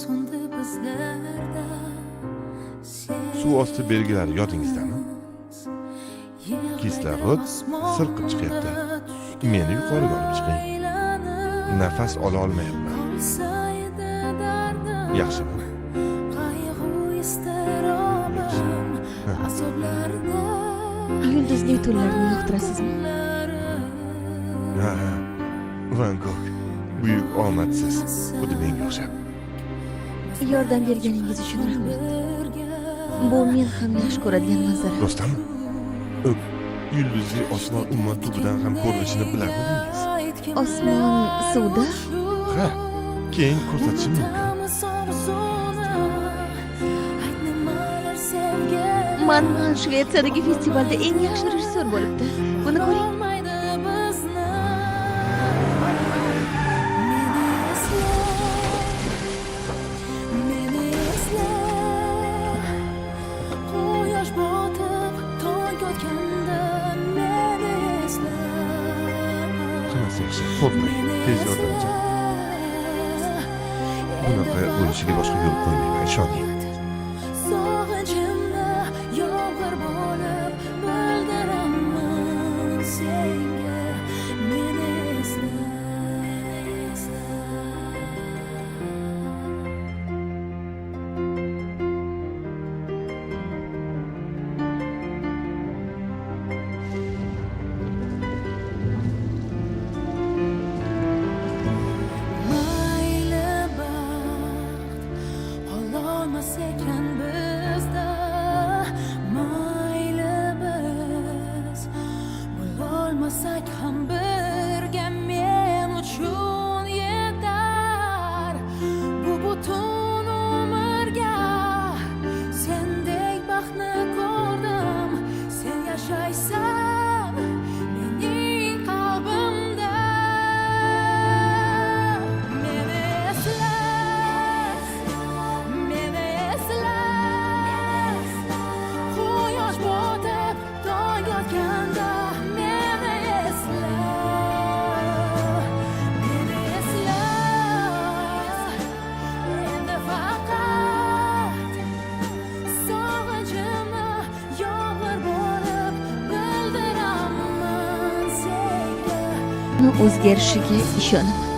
so'ndi bizlarda Suv osti belgilari yodingizdami? Kislorod sirqib chiqyapti. Meni yuqoriga olib chiqing. Nafas ola olmayapman. Yaxshimi? Yulduzli tunlarni yoqtirasizmi? Ha, Van Gogh. Buyuk omadsiz. Xuddi menga o'xshab. Yordam berganingiz uchun rahmat. Bu men ham yaxshi ko'radigan manzara. Do'stami? Yulduzli osmon umuman tubidan ham ko'rinishini bilarmidingiz? Osmon suvda? Ha, keyin ko'rsatishim mumkin. Manman Shvetsiyadagi festivalda eng yaxshi rejissyor bo'libdi. Buni ko'ring. Hammasi yaxshi. Qo'rqmang. Tez yordamchi. Bunaqa bo'lishiga boshqa yo'l qo'ymayman, ishoning. Sog'inchimda yomg'ir bo'lib bildiraman senga meni esla. Mayli baxt ololmas ekan bizda, mayli biz bo'lolmasak ham birga, men uchun yetar bu butun umrga. Sendek baxtni ko'rdim, sen yashaysan mening qalbimda. Meni esla, meni esla, quyosh botib tong otganda meni esla, meni esla. Endi faqat sog'inchimni yomg'ir bo'lib bildiraman senga. O'zgarishiga ishonaman.